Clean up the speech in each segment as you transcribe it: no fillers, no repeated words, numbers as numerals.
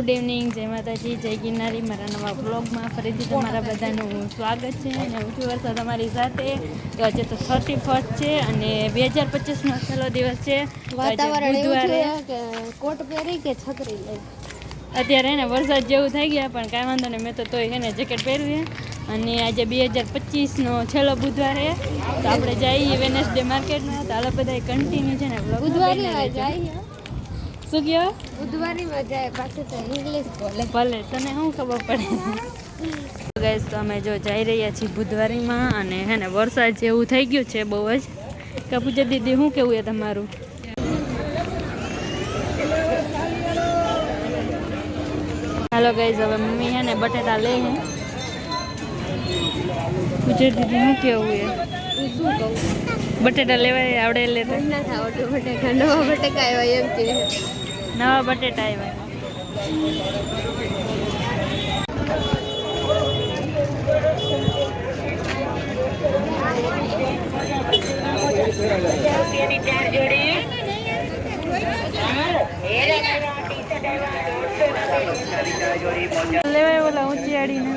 Good evening, જય માતાજી, જય ગિરનારી. મારા નવા બ્લોગમાં ફરીથી તમારા બધાનું સ્વાગત છે અને હું છું વર્ષા તમારી સાથે. તો આજે તો 31 છે અને 2025નો છેલ્લો દિવસ છે. વાતાવરણ એવું છે કે કોટ પહેરી કે છત્રી લઈ. અત્યારે એને વરસાદ જેવું થઈ ગયા પણ કાંઈ વાંધો નહીં, મેં તો તોય એને જેકેટ પહેર્યું છે. અને આજે 2025નો છેલ્લો બુધવાર છે તો આપણે જઈએ વેનસડે માર્કેટમાં. તો હાલો બધા કન્ટિન્યુ છે ને બુધવારે જાય. શું કહો? બુધવારની મજા આવે, પાછું તો ઇંગ્લિશ બોલે. ભલે તને શું ખબર પડે. ગાઈસ તો અમે જો જઈ રહ્યા છીએ બુધવારીમાં અને હે ને વરસાદ જેવું થઈ ગયું છે બહુ જ. કપૂજા દીદી શું કેવું છે તમારું? હાલો ગાઈસ, હવે મમ્મી હે ને બટેટા લે હે. પૂજા દીદી શું કેવું છે? શું કહું, બટેટા લેવાય આવડે લેતા? ના થાવ તો બટેકા, નવા બટેકા આવ્યા એમ કે નવા બટેટા આવ્યા. લેવાય ઓલા ઊંચી આડીને.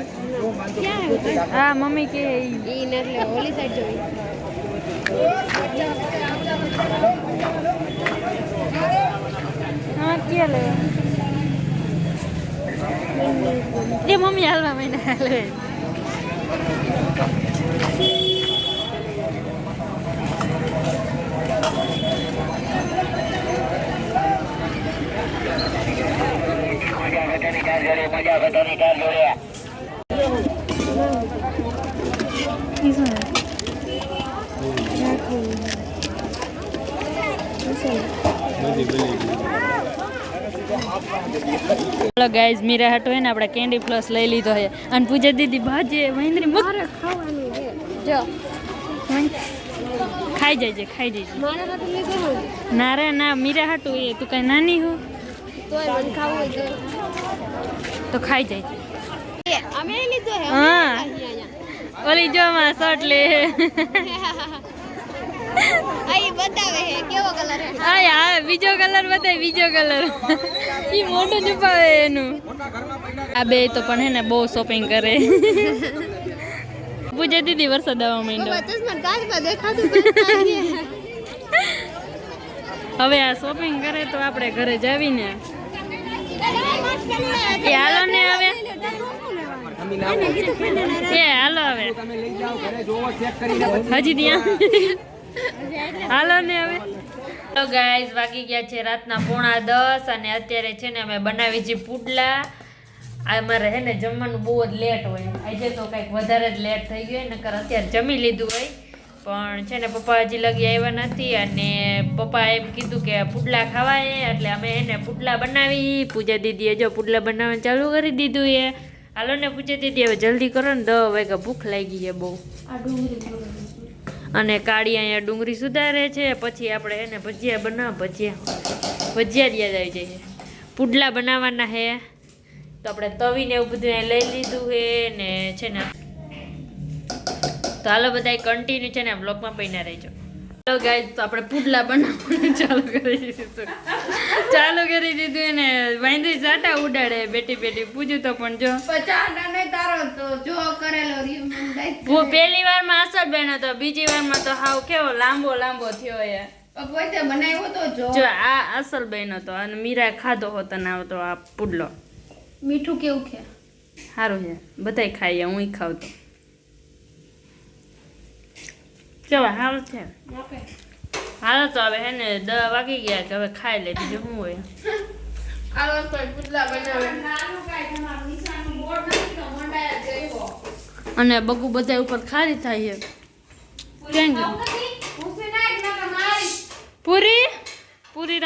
હા મમ્મી કે ઈ ને એટલે ઓલી સાઈડ જોઈ. હા ક્યાં લેવા? એ મમ્મી હાલવા મહિને હાલવે. હેલો ગાઈઝ, મીરા હાટો હે ને આપણે કેન્ડી પ્લસ લઈ લીધો છે અને પૂજા દીદી ભાજે મહેન્દ્રી મારે ખાવાનું છે. જો ખાઈ જાય છે, ખાઈ જાય છે. મારા હાથે લઈ ગયો ના રે ના, મીરા હાટું એ તું કઈ નાની હો તોય મને ખાવું હોય તો ખાઈ જાય છે. તો અમે લીધો હે. હા ઓલી જો માં શર્ટ લે. આઈ બતાવે હે કેવો કલર હે. હા યાર બીજો કલર બતાય, બીજો કલર. ઈ મોટો છુપાવે એનું. આ બે તો પણ હે ને બહુ શોપિંગ કરે. પૂજા દીદી વરસાદ આવવા માંડ્યો. ચશ્મા કાચમાં દેખાતું પણ હવે આ શોપિંગ કરે તો આપણે ઘરે જાવીને એ હાલો ને હવે એ હાલો હવે હજી ત્યાં હાલો ને હવે. તો ગાઈઝ વાગી ગયા છે રાતના 9:30 અને અત્યારે છે ને અમે બનાવી છીએ પુડલા. અમારે હે ને જમવાનું બહુ જ લેટ હોય, આજે તો કંઈક વધારે જ લેટ થઈ ગયું નકર અત્યારે જમી લીધું હોય. પણ છે ને પપ્પા હજી લગી આવ્યા નથી અને પપ્પા એમ કીધું કે પુડલા ખાવાય એટલે અમે એને પુડલા બનાવી. પૂજા દીદીએ જો પુડલા બનાવવાનું ચાલુ કરી દીધું એ. હાલો ને પૂજા દીદી હવે જલ્દી કરો ને, 10 વાગ્યા ભૂખ લાગી છે બહુ. અને કાળી અહીંયા ડુંગળી સુધારે છે, પછી આપણે એને ભજીયા ભજીયા યાદ આવી જાય. પુડલા બનાવવાના હે તો આપણે તવીને એવું બધું લઈ લીધું હે ને છે ને. તો હાલો બધા કન્ટિન્યુ છે ને બ્લોગમાં પૈના રહેજો. હાલો ગાઈઝ, તો આપણે પુડલા બનાવવાનું ચાલુ કરી દીધું એને. વાંદરી ચાટા ઉડાડે બેટી બેટી. પૂછ્યું તો પણ જો પહેલી વારમાં અસર બેન હતો, બીજી વારમાં તો હાવ કેવો લાંબો થયો યાર. પોતે બનાવ્યો તો જો આ અસલ બેન હતો અને મીરા ખાધો હોતો ના આવતો આ પુડલો. મીઠું કેવું છે? સારું છે, બધાય ખાઈએ, હું ખાવ તો કેવા સારું છે. હાલો તો હવે હે ને 10 વાગી ગયા કે હવે ખાઈ લે, બીજું શું હોય. અને બગુ બધા ઉપર ખાલી થાય છે. કેમ પૂરી